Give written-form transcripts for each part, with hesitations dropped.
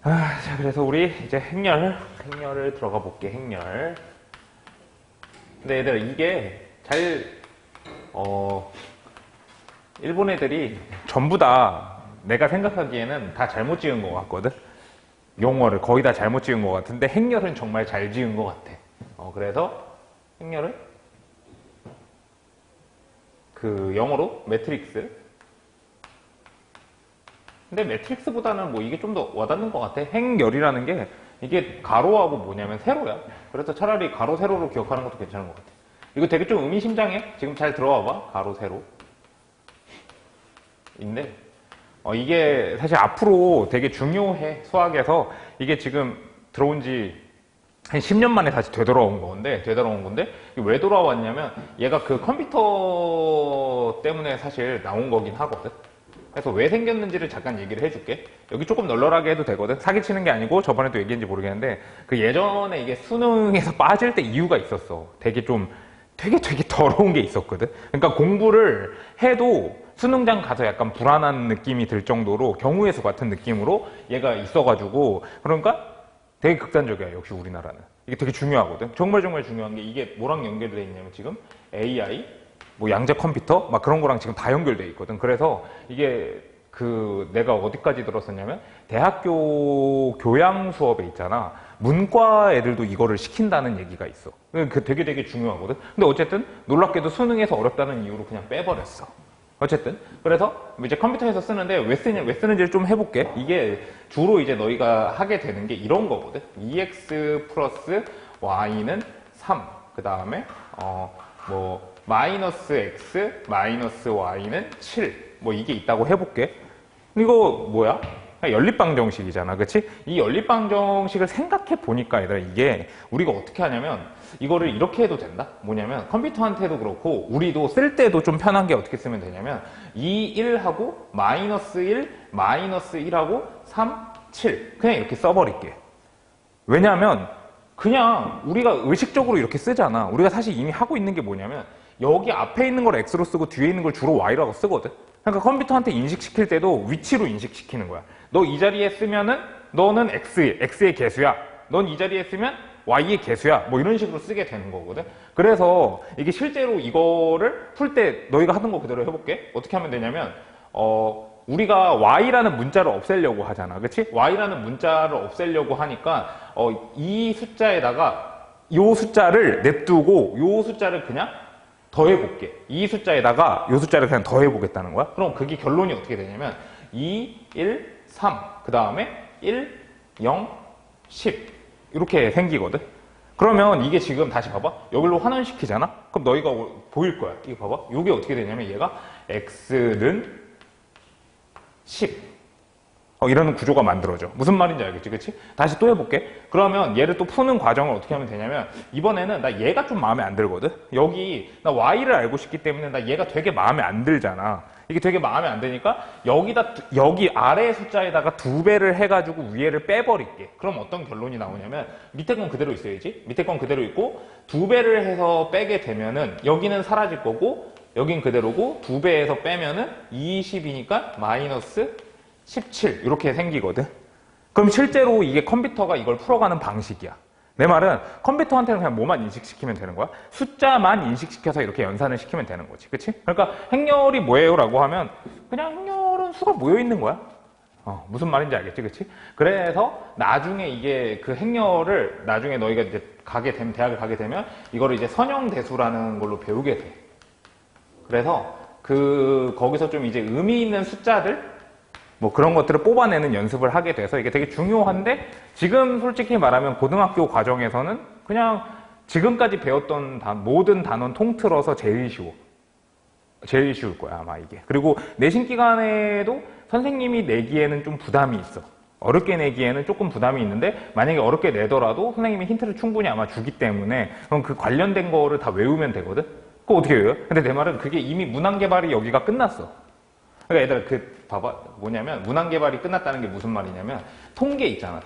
자, 그래서 우리 이제 행렬을 들어가 볼게, 행렬. 근데 얘들아, 이게 일본 애들이 전부 다 내가 생각하기에는 다 잘못 지은 것 같거든? 용어를 거의 다 잘못 지은 것 같은데, 행렬은 정말 잘 지은 것 같아. 그래서 행렬을 그 영어로 매트릭스. 근데 매트릭스보다는 뭐 이게 좀 더 와닿는 것 같아. 행렬이라는 게 이게 가로하고 뭐냐면 세로야. 그래서 차라리 가로 세로로 기억하는 것도 괜찮은 것 같아. 이거 되게 좀 의미심장해. 지금 잘 들어와봐. 가로 세로 인데 이게 사실 앞으로 되게 중요해. 수학에서 이게 지금 들어온 지 한 10년 만에 다시 되돌아온 건데 이게 왜 돌아왔냐면 얘가 그 컴퓨터 때문에 사실 나온 거긴 하거든. 그래서 왜 생겼는지를 잠깐 얘기를 해줄게. 여기 조금 널널하게 해도 되거든. 사기치는 게 아니고 저번에도 얘기했는지 모르겠는데 그 예전에 이게 수능에서 빠질 때 이유가 있었어. 되게 더러운 게 있었거든. 그러니까 공부를 해도 수능장 가서 약간 불안한 느낌이 들 정도로 경우의 수 같은 느낌으로 얘가 있어가지고 그러니까 되게 극단적이야. 역시 우리나라는. 이게 되게 중요하거든. 정말 중요한 게 이게 뭐랑 연결되어 있냐면 지금 AI 뭐 양자 컴퓨터 막 그런 거랑 지금 다 연결돼 있거든. 그래서 이게 내가 어디까지 들었었냐면 대학교 교양 수업에 있잖아. 문과 애들도 이거를 시킨다는 얘기가 있어. 그 되게 중요하거든. 근데 어쨌든 놀랍게도 수능에서 어렵다는 이유로 그냥 빼버렸어. 어쨌든 그래서 이제 컴퓨터에서 쓰는데 왜 쓰는지를 좀 해볼게. 이게 주로 이제 너희가 하게 되는 게 이런 거거든. 2x 플러스 y는 3. 그 다음에 뭐 마이너스 x 마이너스 y는 7. 뭐 이게 있다고 해볼게. 이거 뭐야? 연립방정식이잖아. 그치? 이 연립방정식을 생각해 보니까 얘들아 이게 우리가 어떻게 하냐면 이거를 이렇게 해도 된다? 뭐냐면 컴퓨터한테도 그렇고 우리도 쓸 때도 좀 편한 게 어떻게 쓰면 되냐면 2, 1하고 마이너스 1, 마이너스 1하고 3, 7 그냥 이렇게 써버릴게. 왜냐하면 그냥 우리가 의식적으로 이렇게 쓰잖아. 우리가 사실 이미 하고 있는 게 뭐냐면 여기 앞에 있는 걸 x로 쓰고 뒤에 있는 걸 주로 y라고 쓰거든. 그러니까 컴퓨터한테 인식시킬 때도 위치로 인식시키는 거야. 너 이 자리에 쓰면은 너는 x의 개수야. 넌 이 자리에 쓰면 y의 개수야. 뭐 이런 식으로 쓰게 되는 거거든. 그래서 이게 실제로 이거를 풀 때 너희가 하던 거 그대로 해볼게. 어떻게 하면 되냐면 우리가 y라는 문자를 없애려고 하잖아. 그치? y라는 문자를 없애려고 하니까 이 숫자에다가 요 숫자를 냅두고 요 숫자를 그냥 더해볼게. 이 숫자에다가 이 숫자를 그냥 더해보겠다는 거야. 그럼 그게 결론이 어떻게 되냐면 2, 1, 3, 그 다음에 1, 0, 10 이렇게 생기거든. 그러면 이게 지금 다시 봐봐. 여기로 환원시키잖아. 그럼 너희가 보일 거야. 이거 봐봐. 이게 어떻게 되냐면 얘가 x는 10 이런 구조가 만들어져. 무슨 말인지 알겠지? 그치? 다시 또 해볼게. 그러면 얘를 또 푸는 과정을 어떻게 하면 되냐면 이번에는 나 얘가 좀 마음에 안 들거든? 여기 나 y를 알고 싶기 때문에 나 얘가 되게 마음에 안 들잖아. 이게 되게 마음에 안 드니까 여기 아래 숫자에다가 2배를 해가지고 위에를 빼버릴게. 그럼 어떤 결론이 나오냐면 밑에 건 그대로 있어야지. 밑에 건 그대로 있고 2배를 해서 빼게 되면은 여기는 사라질 거고 여긴 그대로고 2배에서 빼면은 20이니까 마이너스 17 이렇게 생기거든. 그럼 실제로 이게 컴퓨터가 이걸 풀어가는 방식이야. 내 말은 컴퓨터한테는 그냥 뭐만 인식시키면 되는 거야? 숫자만 인식시켜서 이렇게 연산을 시키면 되는 거지. 그치? 그러니까 행렬이 뭐예요? 라고 하면 그냥 행렬은 수가 모여있는 거야. 무슨 말인지 알겠지? 그치? 그래서 나중에 이게 그 행렬을 나중에 너희가 이제 대학을 가게 되면 이거를 이제 선형대수라는 걸로 배우게 돼. 그래서 거기서 좀 이제 의미 있는 숫자들 뭐 그런 것들을 뽑아내는 연습을 하게 돼서 이게 되게 중요한데 지금 솔직히 말하면 고등학교 과정에서는 그냥 지금까지 배웠던 모든 단원 통틀어서 제일 쉬워. 제일 쉬울 거야 아마 이게. 그리고 내신 기간에도 선생님이 내기에는 좀 부담이 있어. 어렵게 내기에는 조금 부담이 있는데 만약에 어렵게 내더라도 선생님이 힌트를 충분히 아마 주기 때문에 그럼 그 관련된 거를 다 외우면 되거든. 그거 어떻게 외워요? 근데 내 말은 그게 이미 문항개발이 여기가 끝났어. 그러니까 얘들아 봐봐. 뭐냐면 문항개발이 끝났다는 게 무슨 말이냐면 통계 있잖아.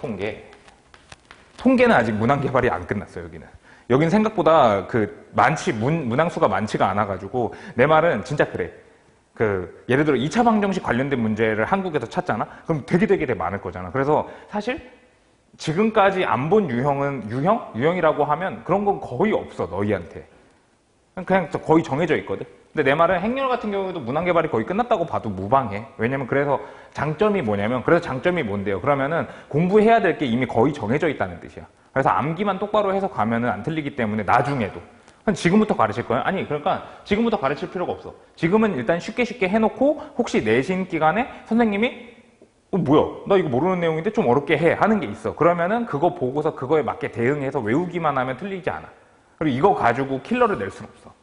통계는 아직 문항개발이 안 끝났어. 여기는 생각보다 문항수가 많지가 않아가지고 내 말은 진짜 그래. 예를 들어 2차 방정식 관련된 문제를 한국에서 찾잖아? 그럼 되게 많을 거잖아. 그래서 사실 지금까지 안 본 유형은 유형이라고 하면 그런 건 거의 없어, 너희한테. 그냥 거의 정해져 있거든. 근데 내 말은 행렬 같은 경우에도 문항 개발이 거의 끝났다고 봐도 무방해. 왜냐면 그래서 장점이 뭔데요? 그러면은 공부해야 될 게 이미 거의 정해져 있다는 뜻이야. 그래서 암기만 똑바로 해서 가면은 안 틀리기 때문에 나중에도. 지금부터 가르칠 거야? 아니, 그러니까 지금부터 가르칠 필요가 없어. 지금은 일단 쉽게 해놓고 혹시 내신 기간에 선생님이 뭐야? 나 이거 모르는 내용인데 좀 어렵게 해 하는 게 있어. 그러면은 그거 보고서 그거에 맞게 대응해서 외우기만 하면 틀리지 않아. 그리고 이거 가지고 킬러를 낼 수는 없어.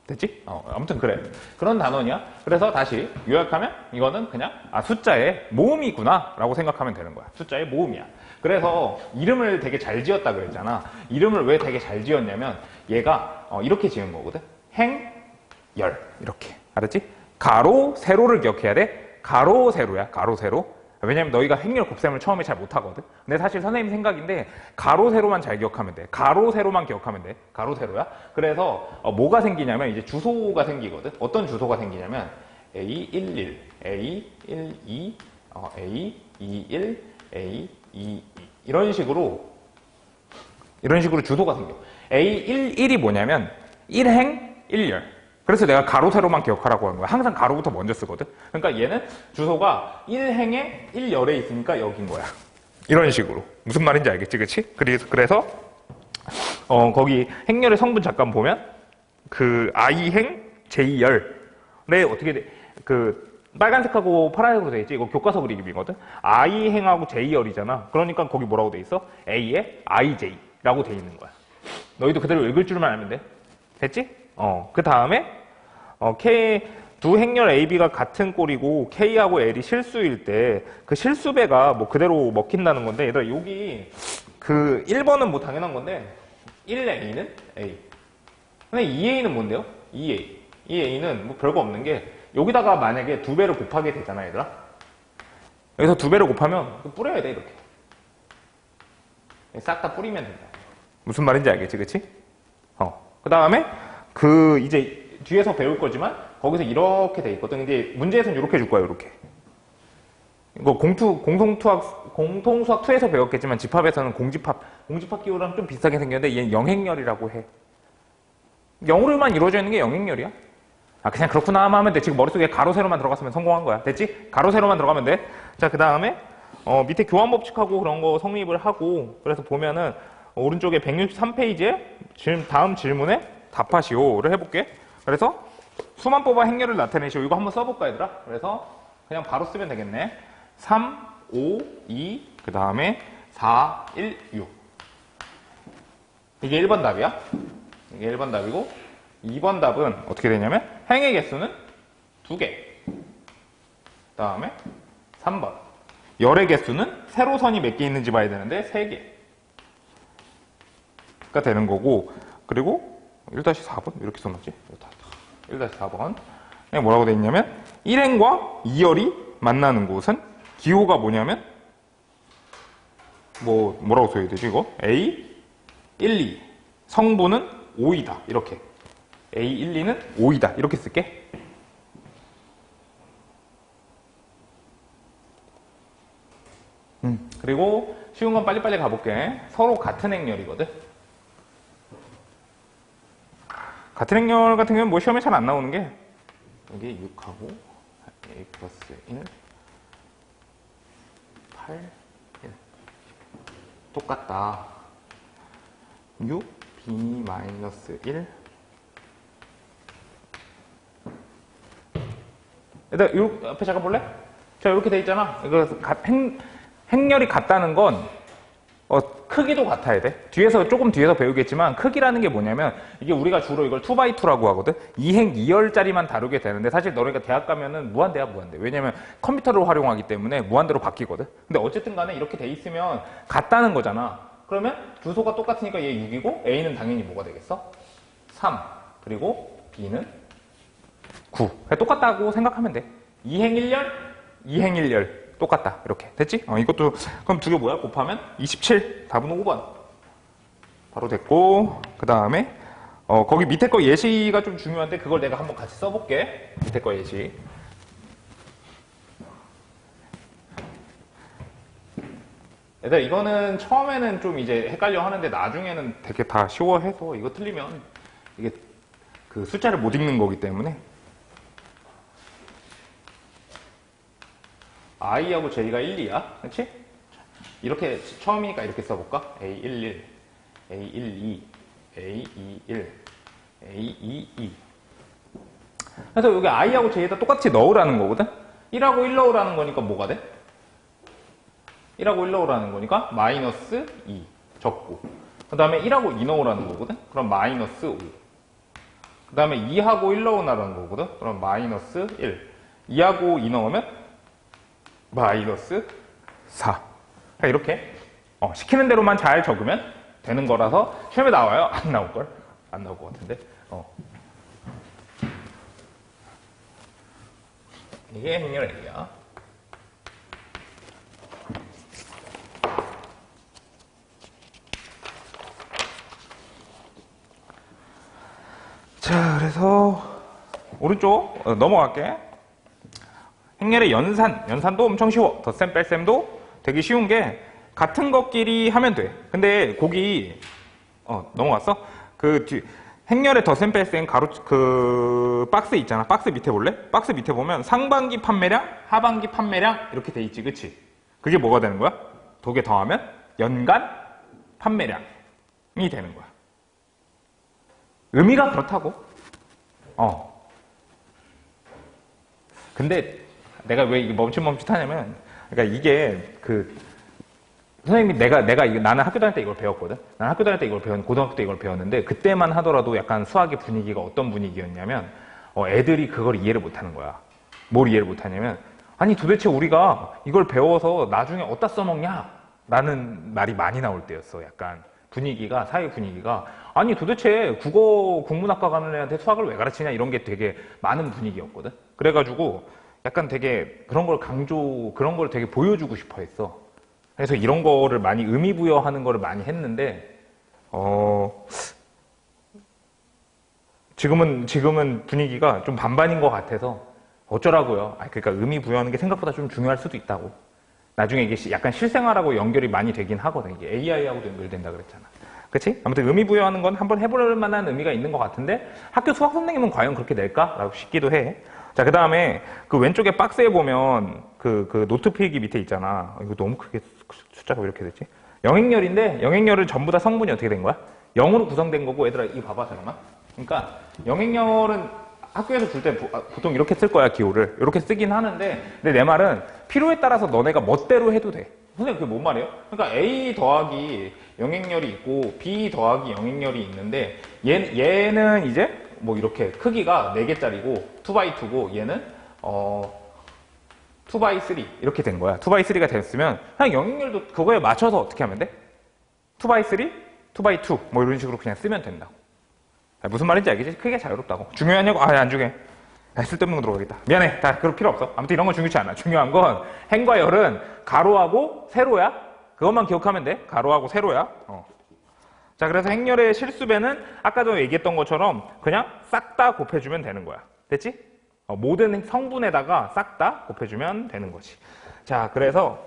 됐지? 아무튼 그래. 그런 단원이야. 그래서 다시 요약하면 이거는 그냥 숫자의 모음이구나 라고 생각하면 되는 거야. 숫자의 모음이야. 그래서 이름을 되게 잘 지었다 그랬잖아. 이름을 왜 되게 잘 지었냐면 얘가 이렇게 지은 거거든. 행, 열 이렇게. 알았지? 가로, 세로를 기억해야 돼. 가로, 세로야. 가로, 세로. 왜냐면 너희가 행렬 곱셈을 처음에 잘 못하거든. 근데 사실 선생님 생각인데 가로, 세로만 잘 기억하면 돼. 가로, 세로만 기억하면 돼. 가로, 세로야. 그래서 뭐가 생기냐면 이제 주소가 생기거든. 어떤 주소가 생기냐면 A11, A12, A21, A22 이런 식으로 주소가 생겨. A11이 뭐냐면 1행 1열. 그래서 내가 가로, 세로만 기억하라고 하는 거야. 항상 가로부터 먼저 쓰거든. 그러니까 얘는 주소가 1행에 1열에 있으니까 여긴 거야. 이런 식으로. 무슨 말인지 알겠지, 그치? 그래서 거기 행렬의 성분 잠깐 보면 I행, J열에 어떻게 돼? 빨간색하고 파란색으로 돼 있지? 이거 교과서 그림이거든? I행하고 J열이잖아. 그러니까 거기 뭐라고 돼 있어? A에 IJ라고 돼 있는 거야. 너희도 그대로 읽을 줄만 알면 돼. 됐지? 그 다음에 두 행렬 AB가 같은 꼴이고 K하고 L이 실수일 때 그 실수배가 뭐 그대로 먹힌다는 건데, 얘들아 여기 1번은 뭐 당연한 건데 1A는 A. 근데 2A는 뭔데요? 2A. 2A는 뭐 별거 없는 게 여기다가 만약에 2배를 곱하게 되잖아, 얘들아. 여기서 2배를 곱하면 뿌려야 돼, 이렇게. 싹 다 뿌리면 된다. 무슨 말인지 알겠지, 그치? 그 다음에 이제 뒤에서 배울 거지만 거기서 이렇게 돼 있거든. 근데 문제에서는 이렇게 줄 거야, 이렇게. 이거 공통수학 2에서 배웠겠지만 집합에서는 공집합 기호랑 좀 비슷하게 생겼는데 얘는 영행렬이라고 해. 영으로만 이루어져 있는 게 영행렬이야. 그냥 그렇구나 하면 돼. 지금 머릿속에 가로, 세로만 들어갔으면 성공한 거야. 됐지? 가로, 세로만 들어가면 돼. 자, 그 다음에 밑에 교환법칙하고 그런 거 성립을 하고, 그래서 보면은 오른쪽에 163페이지에 다음 질문에 답하시오를 해볼게. 그래서 수만 뽑아 행렬을 나타내시오. 이거 한번 써볼까, 얘들아? 그래서 그냥 바로 쓰면 되겠네. 3, 5, 2, 그 다음에 4, 1, 6. 이게 1번 답이야. 이게 1번 답이고, 2번 답은 어떻게 되냐면 행의 개수는 2개. 그 다음에 3번. 열의 개수는 세로선이 몇 개 있는지 봐야 되는데 3개가 되는 거고, 그리고 1-4번 이렇게 써놨지? 1-4번 뭐라고 돼 있냐면 1행과 2열이 만나는 곳은 기호가 뭐냐면 뭐라고 써야 되지 이거? A, 1, 2 성분은 5이다 이렇게. A, 1, 2는 5이다 이렇게 쓸게. 그리고 쉬운 건 빨리빨리 가볼게. 서로 같은 행렬이거든. 같은 행렬 같은 경우는 뭐 시험에 잘 안 나오는 게 여기 6하고 A 플러스 1 8 1 똑같다. 6 B 마이너스 1 얘들아 이렇게 앞에 잠깐 볼래? 자 이렇게 돼 있잖아. 이거 행렬이 같다는 건 크기도 같아야 돼. 조금 뒤에서 배우겠지만 크기라는 게 뭐냐면 이게 우리가 주로 이걸 2x2라고 하거든. 2행 2열짜리만 다루게 되는데 사실 너네가 대학 가면은 무한대야 무한대. 왜냐면 컴퓨터를 활용하기 때문에 무한대로 바뀌거든. 근데 어쨌든 간에 이렇게 돼 있으면 같다는 거잖아. 그러면 주소가 똑같으니까 얘 6이고 A는 당연히 뭐가 되겠어? 3 그리고 B는 9. 똑같다고 생각하면 돼. 2행 1열 2행 1열 똑같다. 이렇게. 됐지? 이것도, 그럼 두 개 뭐야? 곱하면 27. 답은 5번. 바로 됐고, 그 다음에, 거기 밑에 거 예시가 좀 중요한데, 그걸 내가 한번 같이 써볼게. 밑에 거 예시. 얘들아, 이거는 처음에는 좀 이제 헷갈려 하는데 나중에는 되게 다 쉬워해서 이거 틀리면 이게 그 숫자를 못 읽는 거기 때문에 i하고 j가 1, 2야. 그치? 이렇게 처음이니까 이렇게 써볼까? a11, a12, a21, a22. 그래서 여기 i하고 j에다 똑같이 넣으라는 거거든? 1하고 1 넣으라는 거니까 뭐가 돼? 1하고 1 넣으라는 거니까 마이너스 2 적고, 그 다음에 1하고 2 넣으라는 거거든? 그럼 마이너스 5. 그 다음에 2하고 1 넣으라는 거거든? 그럼 마이너스 1. 2하고 2 넣으면 마이너스 4. 이렇게 시키는 대로만 잘 적으면 되는 거라서 시험에 나와요? 안 나올걸? 안 나올 것 같은데. 이게 행렬 A야. 자, 그래서 오른쪽 넘어갈게. 행렬의 연산도 엄청 쉬워. 덧셈 뺄셈도 되게 쉬운 게 같은 것끼리 하면 돼. 근데 거기 넘어갔어? 행렬의 덧셈 뺄셈 그 박스 있잖아. 박스 밑에 볼래? 박스 밑에 보면 상반기 판매량, 하반기 판매량 이렇게 돼 있지, 그치? 그게 뭐가 되는 거야? 두 개 더하면 연간 판매량이 되는 거야. 의미가 그렇다고. 근데 내가 왜 이게 멈칫멈칫하냐면, 그러니까 이게 선생님이 나는 학교 다닐 때 이걸 배웠거든. 나는 학교 다닐 때 고등학교 때 이걸 배웠는데, 그때만 하더라도 약간 수학의 분위기가 어떤 분위기였냐면, 애들이 그걸 이해를 못 하는 거야. 뭘 이해를 못 하냐면, 아니 도대체 우리가 이걸 배워서 나중에 어디다 써먹냐? 라는 말이 많이 나올 때였어. 약간 사회 분위기가. 아니 도대체 국문학과 가는 애한테 수학을 왜 가르치냐? 이런 게 되게 많은 분위기였거든. 그래가지고 약간 되게 그런 걸 되게 보여주고 싶어 했어. 그래서 이런 거를 많이 의미부여하는 거를 많이 했는데, 지금은 분위기가 좀 반반인 것 같아서 어쩌라고요. 그러니까 의미부여하는 게 생각보다 좀 중요할 수도 있다고. 나중에 이게 약간 실생활하고 연결이 많이 되긴 하거든. 이게 AI하고도 연결된다 그랬잖아. 그치? 아무튼 의미부여하는 건 한번 해볼 만한 의미가 있는 것 같은데, 학교 수학 선생님은 과연 그렇게 낼까? 라고 싶기도 해. 자, 그 다음에 그 왼쪽에 박스에 보면 그 노트 필기 밑에 있잖아. 이거 너무 크게 숫자가 왜 이렇게 됐지? 영행열인데, 영행열은 전부 다 성분이 어떻게 된 거야? 0으로 구성된 거고, 얘들아, 이거 봐봐, 잠깐만. 그러니까, 영행열은 학교에서 줄 때 보통 이렇게 쓸 거야, 기호를. 이렇게 쓰긴 하는데, 근데 내 말은 필요에 따라서 너네가 멋대로 해도 돼. 선생님, 그게 뭔 말이에요? 그러니까 A 더하기 영행열이 있고, B 더하기 영행열이 있는데, 얘는 이제, 뭐 이렇게 크기가 4개짜리고 2x2고 얘는 2x3 이렇게 된 거야. 2x3가 됐으면 그냥 영역열도 그거에 맞춰서 어떻게 하면 돼? 2x3, 2x2 뭐 이런 식으로 그냥 쓰면 된다고. 무슨 말인지 알겠지? 크게 자유롭다고. 중요하냐고? 안 중요해. 쓸데없는 거 들어가겠다. 미안해. 다 그럴 필요 없어. 아무튼 이런 건 중요치 않아. 중요한 건 행과 열은 가로하고 세로야. 그것만 기억하면 돼. 가로하고 세로야. 자, 그래서 행렬의 실수배는 아까 전에 얘기했던 것처럼 그냥 싹 다 곱해주면 되는 거야. 됐지? 모든 성분에다가 싹 다 곱해주면 되는 거지. 자, 그래서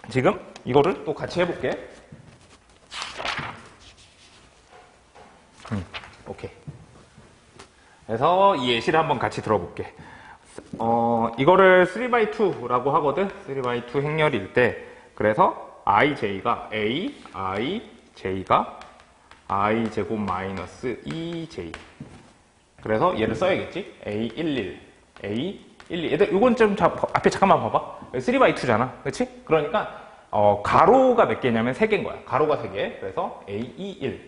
지금 이거를 또 같이 해볼게. 오케이. 그래서 이 예시를 한번 같이 들어볼게. 이거를 3x2라고 하거든? 3x2 행렬일 때. 그래서 ij가 j가 i제곱 마이너스 2j. 그래서 얘를 써야겠지? a11, a12. 얘들 이건 좀 앞에 잠깐만 봐봐. 3x2잖아. 그렇지? 그러니까 가로가 몇 개냐면 3개인 거야. 가로가 3개. 그래서 a21,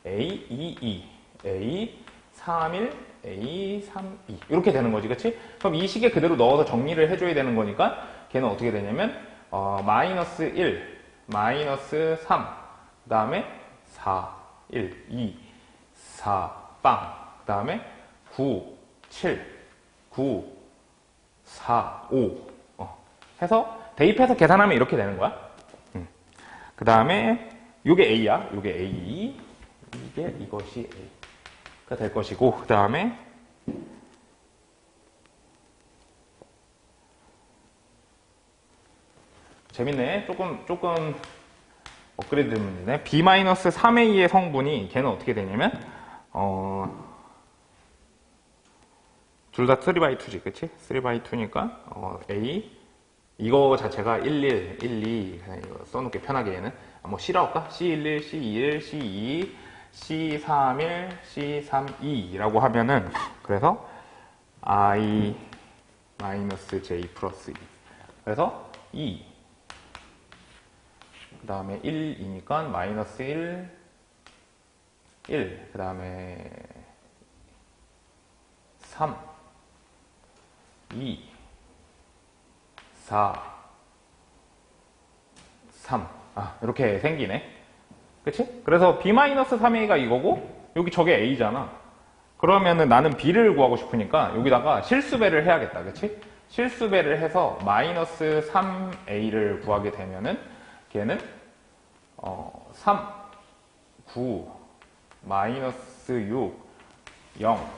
a22, a31, a32 이렇게 되는 거지. 그렇지? 그럼 이 식에 그대로 넣어서 정리를 해줘야 되는 거니까 걔는 어떻게 되냐면 마이너스 1, 마이너스 3, 그 다음에 4, 1, 2, 4, 빵, 그 다음에 9, 7, 9, 4, 5 해서 대입해서 계산하면 이렇게 되는 거야. 그 다음에 요게 A야. 요게 A, 이것이 A가 될 것이고, 그 다음에 재밌네. 조금 업그레이드 되면 되네. B-3A의 성분이 걔는 어떻게 되냐면 둘 다 3x2지, 그치? 3x2니까 A 이거 자체가 11, 12 그냥 이거 써놓기 편하게 얘는 뭐 C라고 할까? C11, C21, C22, C31, C32라고 하면은 그래서 I-J 플러스 2 그래서 2 그 다음에 1이니까 마이너스 1 1 그 다음에 3 2 4 3 이렇게 생기네. 그치? 그래서 B-3A가 이거고 여기 저게 A잖아. 그러면은 나는 B를 구하고 싶으니까 여기다가 실수배를 해야겠다. 그치? 실수배를 해서 마이너스 3A를 구하게 되면은 걔는 3 9 마이너스 6 0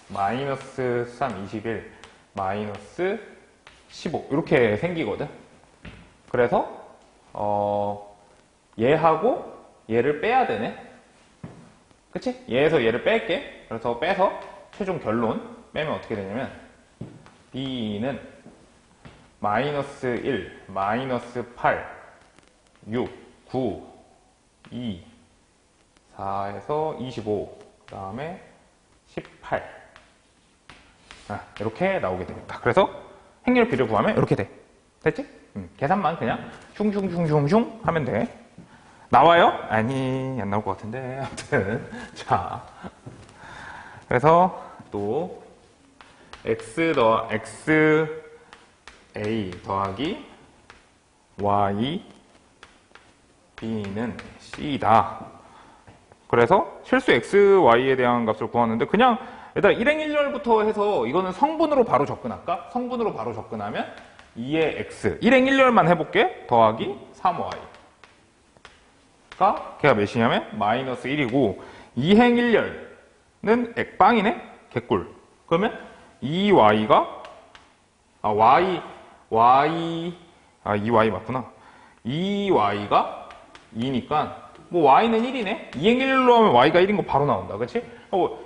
마이너스 3 21 마이너스 15 이렇게 생기거든. 그래서 얘하고 얘를 빼야 되네. 그치? 얘에서 얘를 뺄게. 그래서 빼서 최종 결론 빼면 어떻게 되냐면 B는 마이너스 1 마이너스 8 6 9 2 4에서 25 그 다음에 18 이렇게 나오게 되겠다. 그래서 행렬비를 구하면 이렇게 돼. 됐지? 계산만 그냥 슝슝슝슝슝 하면 돼. 나와요? 아니 안 나올 것 같은데 아무튼 자 그래서 또 x a 더하기 y b는 c다. 그래서 실수 x, y에 대한 값을 구하는데 그냥 일단 일행일렬부터 해서 이거는 성분으로 바로 접근할까? 성분으로 바로 접근하면 2의 x 일행일렬만 해볼게. 더하기 3y 가 걔가 몇이냐면 마이너스 1이고 2행일렬은 액빵이네? 개꿀. 그러면 2y가 y 맞구나. 2y가 2니까 뭐 y는 1이네? 2행일렬로 하면 y가 1인 거 바로 나온다. 그치?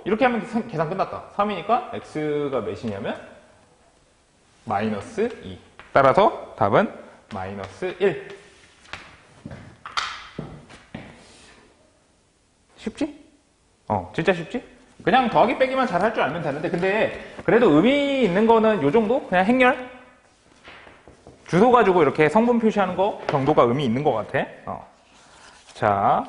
이렇게 하면 계산 끝났다. 3이니까 x가 몇이냐면 마이너스 2. 따라서 답은 마이너스 1. 쉽지? 진짜 쉽지? 그냥 더하기 빼기만 잘 할 줄 알면 되는데 근데 그래도 의미 있는 거는 요 정도? 그냥 행렬? 주소 가지고 이렇게 성분 표시하는 거 정도가 의미 있는 것 같아. 자,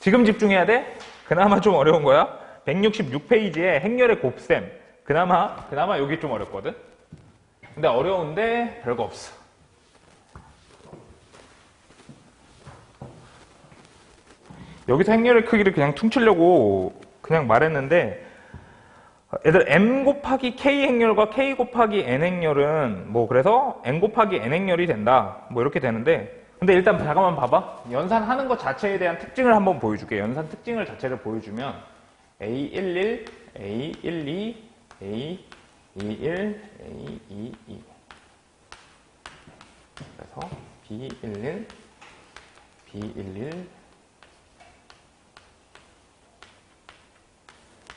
지금 집중해야 돼? 그나마 좀 어려운 거야. 166페이지에 행렬의 곱셈. 그나마 여기 좀 어렵거든? 근데 어려운데 별거 없어. 여기서 행렬의 크기를 그냥 퉁치려고 그냥 말했는데 얘들 m 곱하기 k 행렬과 k 곱하기 n 행렬은 뭐 그래서 n 곱하기 n 행렬이 된다. 뭐 이렇게 되는데 근데 일단 잠깐만 봐봐. 연산하는 것 자체에 대한 특징을 한번 보여줄게. 연산 특징을 자체를 보여주면 A11, A12, A21, A22 그래서 B11, B11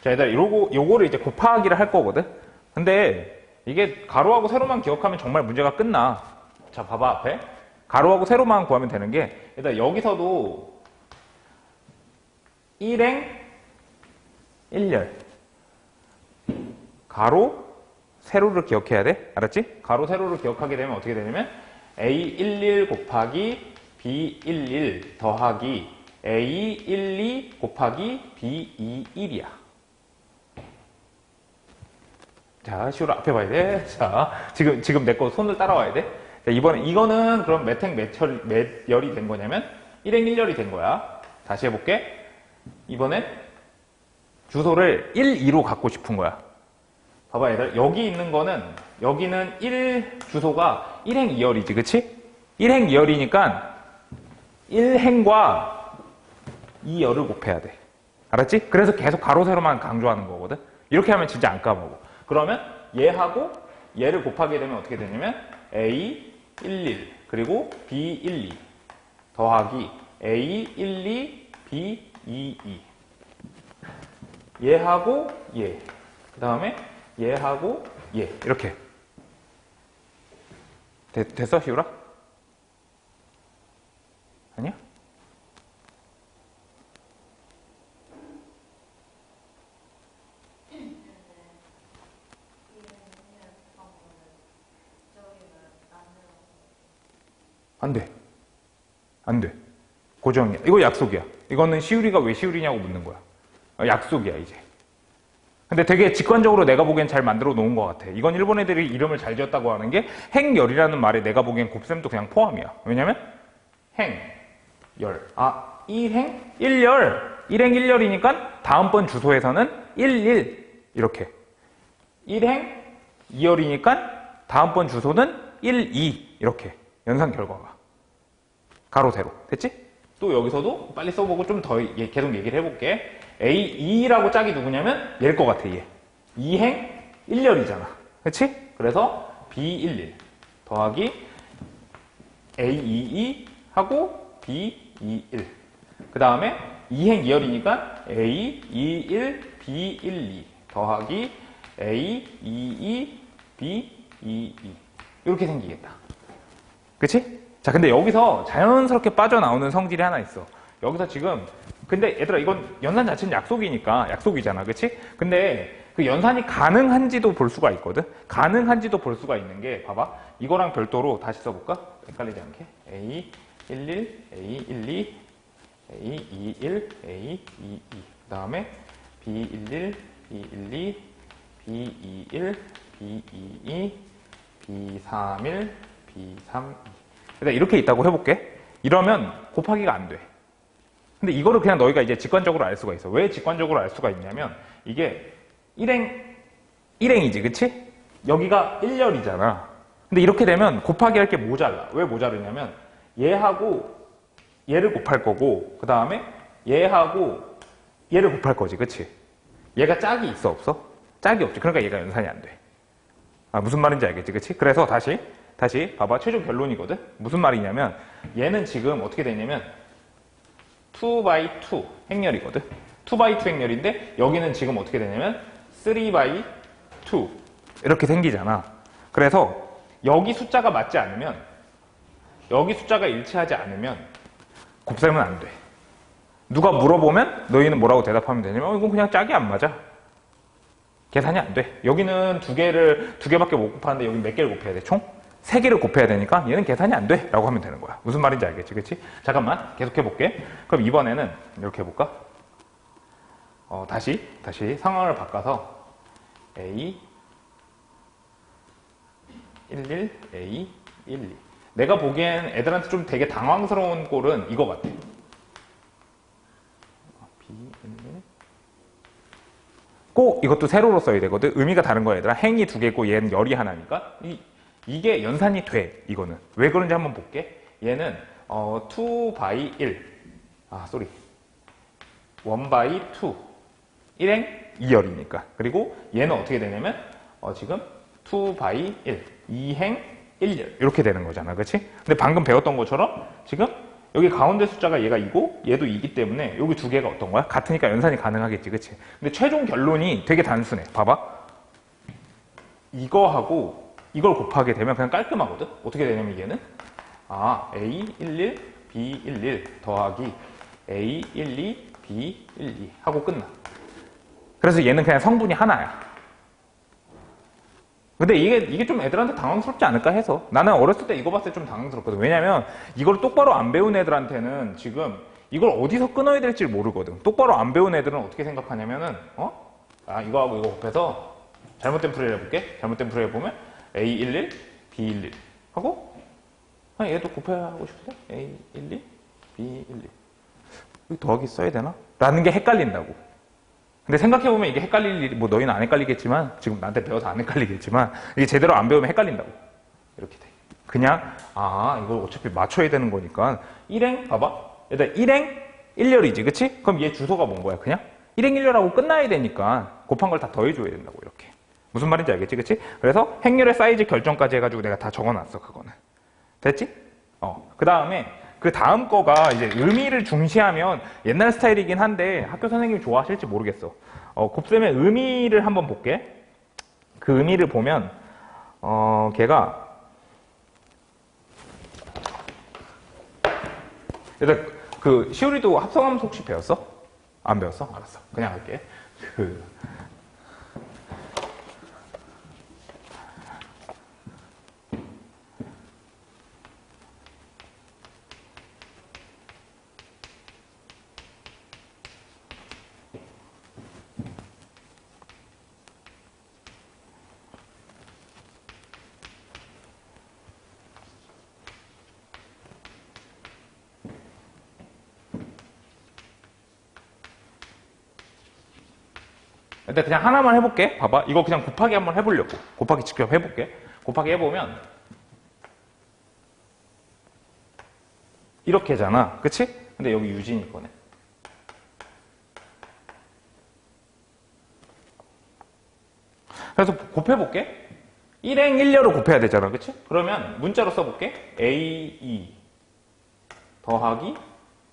자, 얘들아, 요거를 이제 곱하기를 할 거거든? 근데 이게 가로하고 세로만 기억하면 정말 문제가 끝나. 자, 봐봐, 앞에. 가로하고 세로만 구하면 되는 게, 얘들아, 여기서도 1행, 1열. 가로, 세로를 기억해야 돼. 알았지? 가로, 세로를 기억하게 되면 어떻게 되냐면, A11 곱하기 B11 더하기 A12 곱하기 B21이야. 자, 시우를 앞에 봐야 돼. 자, 지금 내 거 손을 따라와야 돼. 자, 이거는 그럼 몇 열이 된 거냐면 1행 1열이 된 거야. 다시 해볼게. 이번엔 주소를 1, 2로 갖고 싶은 거야. 봐봐, 얘들. 여기 있는 거는, 여기는 1 주소가 1행 2열이지, 그치? 1행 2열이니까 1행과 2열을 곱해야 돼. 알았지? 그래서 계속 가로, 세로만 강조하는 거거든? 이렇게 하면 진짜 안 까먹어. 그러면 얘하고 얘를 곱하게 되면 어떻게 되냐면 A11 그리고 B12 더하기 A12 B22 얘하고 얘, 그 다음에 얘하고 얘 이렇게 됐어? 시우라? 아니야? 안 돼. 안 돼. 고정이야. 이거 약속이야. 이거는 시우리가 왜 시우리냐고 묻는 거야. 약속이야, 이제. 근데 되게 직관적으로 내가 보기엔 잘 만들어 놓은 것 같아. 이건 일본 애들이 이름을 잘 지었다고 하는 게 행열이라는 말에 내가 보기엔 곱셈도 그냥 포함이야. 왜냐면 행, 열. 아, 일행, 일열. 일행, 일열이니까 다음번 주소에서는 11 이렇게. 일행, 이열이니까 다음번 주소는 12 이렇게. 연산 결과가. 가로, 세로. 됐지? 또 여기서도 빨리 써보고 좀 더 계속 얘기를 해볼게. A2라고 짝이 누구냐면 얘일 것 같아, 얘. 2행 1열이잖아. 그치? 그래서 B11 더하기 A22 하고 B21. 그 다음에 2행 2열이니까 A21 B12 더하기 A22 B22. 이렇게 생기겠다. 그치? 자, 근데 여기서 자연스럽게 빠져나오는 성질이 하나 있어. 여기서 지금, 근데 얘들아, 이건 연산 자체는 약속이니까, 약속이잖아. 그치? 근데 그 연산이 가능한지도 볼 수가 있거든? 가능한지도 볼 수가 있는 게, 봐봐. 이거랑 별도로 다시 써볼까? 헷갈리지 않게. A11, A12, A21, A22. 그 다음에 B11, B12, B21, B22, B31, B32. 일단 이렇게 있다고 해볼게. 이러면 곱하기가 안 돼. 근데 이거를 그냥 너희가 이제 직관적으로 알 수가 있어. 왜 직관적으로 알 수가 있냐면 이게 일행이지, 그치? 여기가 1열이잖아. 근데 이렇게 되면 곱하기 할 게 모자라. 왜 모자르냐면 얘하고 얘를 곱할 거고 그 다음에 얘하고 얘를 곱할 거지, 그치? 얘가 짝이 있어, 없어? 짝이 없지. 그러니까 얘가 연산이 안 돼. 아, 무슨 말인지 알겠지, 그치? 그래서 다시 봐봐. 최종 결론이거든? 무슨 말이냐면 얘는 지금 어떻게 되냐면 2x2 행렬이거든? 2x2 행렬인데 여기는 지금 어떻게 되냐면 3x2 이렇게 생기잖아. 그래서 여기 숫자가 맞지 않으면 여기 숫자가 일치하지 않으면 곱셈은 안 돼. 누가 물어보면 너희는 뭐라고 대답하면 되냐면 이건 그냥 짝이 안 맞아. 계산이 안 돼. 여기는 두 개밖에 못 곱하는데 여기 몇 개를 곱해야 돼? 총? 3개를 곱해야 되니까 얘는 계산이 안 돼 라고 하면 되는 거야. 무슨 말인지 알겠지? 그치? 잠깐만 계속해 볼게. 그럼 이번에는 이렇게 해볼까? 다시 상황을 바꿔서 A 11 A 12. 내가 보기엔 애들한테 좀 되게 당황스러운 꼴은 이거 같아. B 11. 꼭 이것도 세로로 써야 되거든. 의미가 다른 거야 얘들아. 행이 2개고 얘는 열이 하나니까 이게 연산이 돼. 이거는 왜 그런지 한번 볼게. 얘는 2x1 1 by2 1행 2열이니까. 그리고 얘는 어떻게 되냐면 지금 2x1 2행 1열 이렇게 되는 거잖아, 그치? 근데 방금 배웠던 것처럼 지금 여기 가운데 숫자가 얘가 2고 얘도 2기 때문에 여기 두 개가 어떤 거야? 같으니까 연산이 가능하겠지, 그치? 근데 최종 결론이 되게 단순해. 봐봐. 이거하고 이걸 곱하게 되면 그냥 깔끔하거든? 어떻게 되냐면 얘는 A11, B11 더하기 A12, B12 하고 끝나. 그래서 얘는 그냥 성분이 하나야. 근데 이게 좀 애들한테 당황스럽지 않을까 해서. 나는 어렸을 때 이거 봤을 때 좀 당황스럽거든. 왜냐면 이걸 똑바로 안 배운 애들한테는 지금 이걸 어디서 끊어야 될지 모르거든. 똑바로 안 배운 애들은 어떻게 생각하냐면은 이거하고 이거 곱해서 잘못된 풀이를 해볼게. 잘못된 풀이 해보면 A11, B11 하고 얘도 곱해야 하고 싶은데 A12, B12 여기 더하기 써야 되나? 라는 게 헷갈린다고. 근데 생각해보면 이게 헷갈릴 일이, 너희는 안 헷갈리겠지만, 지금 나한테 배워서 안 헷갈리겠지만, 이게 제대로 안 배우면 헷갈린다고. 이렇게 돼. 그냥, 이걸 어차피 맞춰야 되는 거니까, 1행, 봐봐. 일단 1행 1열이지, 그치? 그럼 얘 주소가 뭔 거야, 그냥? 1행 1열하고 끝나야 되니까, 곱한 걸 다 더해줘야 된다고, 이렇게. 무슨 말인지 알겠지, 그치? 그래서 행렬의 사이즈 결정까지 해가지고 내가 다 적어놨어, 그거는. 됐지? 그 다음에 그 다음 거가 이제 의미를 중시하면 옛날 스타일이긴 한데 학교 선생님이 좋아하실지 모르겠어. 곱셈의 의미를 한번 볼게. 그 의미를 보면 걔가 일단 그 시우리도 합성함수 혹시 배웠어? 안 배웠어? 알았어. 그냥 할게. 일단 그냥 하나만 해볼게. 봐봐. 이거 그냥 곱하기 한번 해보려고. 곱하기 직접 해볼게. 곱하기 해보면 이렇게잖아. 그치? 근데 여기 유진이 거네. 그래서 곱해볼게. 1행 1녀로 곱해야 되잖아. 그치? 그러면 문자로 써볼게. AE 더하기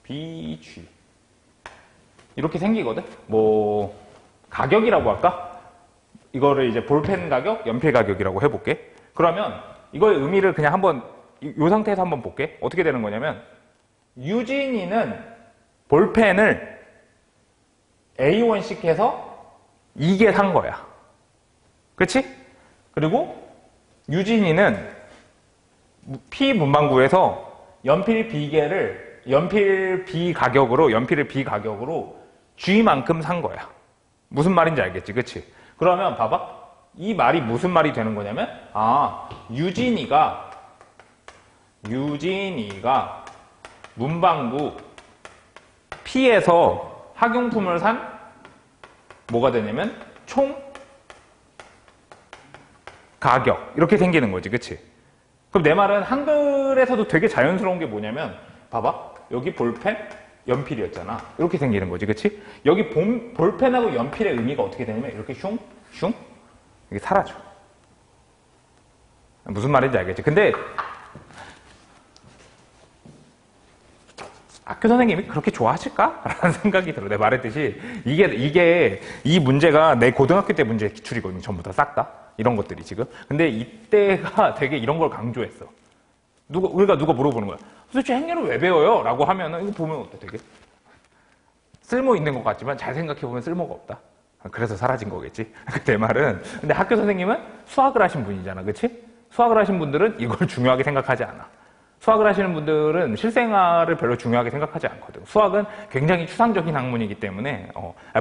BG 이렇게 생기거든? 뭐 가격이라고 할까? 이거를 이제 볼펜 가격, 연필 가격이라고 해볼게. 그러면 이거의 의미를 그냥 한번 이 상태에서 한번 볼게. 어떻게 되는 거냐면 유진이는 볼펜을 A1씩 해서 2개 산 거야. 그치? 그리고 유진이는 P 문방구에서 연필 B개를 연필을 B 가격으로 G만큼 산 거야. 무슨 말인지 알겠지? 그치? 그러면 봐봐. 이 말이 무슨 말이 되는 거냐면 유진이가 문방구 P에서 학용품을 산 뭐가 되냐면 총 가격 이렇게 생기는 거지. 그치? 그럼 내 말은 한글에서도 되게 자연스러운 게 뭐냐면 봐봐. 여기 볼펜, 연필이었잖아. 이렇게 생기는 거지. 그치? 여기 볼펜하고 연필의 의미가 어떻게 되냐면 이렇게 슝 이게 사라져. 무슨 말인지 알겠지? 근데 학교 선생님이 그렇게 좋아하실까? 라는 생각이 들어. 내가 말했듯이 이 문제가 내 고등학교 때 문제 기출이거든. 전부 다 싹 다. 이런 것들이 지금. 근데 이때가 되게 이런 걸 강조했어. 누가 물어보는 거야. 도대체 행렬을 왜 배워요? 라고 하면은 이거 보면 어때? 되게 쓸모 있는 것 같지만 잘 생각해보면 쓸모가 없다. 그래서 사라진 거겠지. 내 말은. 근데 학교 선생님은 수학을 하신 분이잖아. 그치? 수학을 하신 분들은 이걸 중요하게 생각하지 않아. 수학을 하시는 분들은 실생활을 별로 중요하게 생각하지 않거든. 수학은 굉장히 추상적인 학문이기 때문에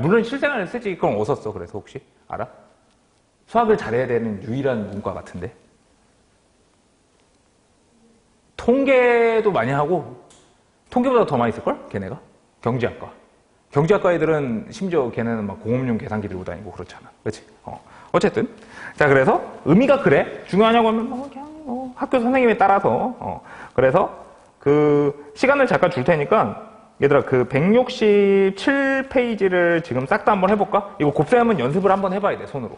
물론 실생활을 쓰지. 그럼 어디서 써? 그래서 혹시 알아? 수학을 잘해야 되는 유일한 문과 같은데. 통계도 많이 하고 통계보다 더 많이 쓸걸? 걔네가? 경제학과. 경제학과 애들은 심지어 걔네는 막 공업용 계산기 들고 다니고 그렇잖아. 그치? 어쨌든. 자, 그래서 의미가 그래. 중요하냐고 하면 그냥 학교 선생님에 따라서. 그래서 그 시간을 잠깐 줄 테니까 얘들아 그 167페이지를 지금 싹 다 한번 해볼까? 이거 곱셈은 연습을 한번 해봐야 돼, 손으로.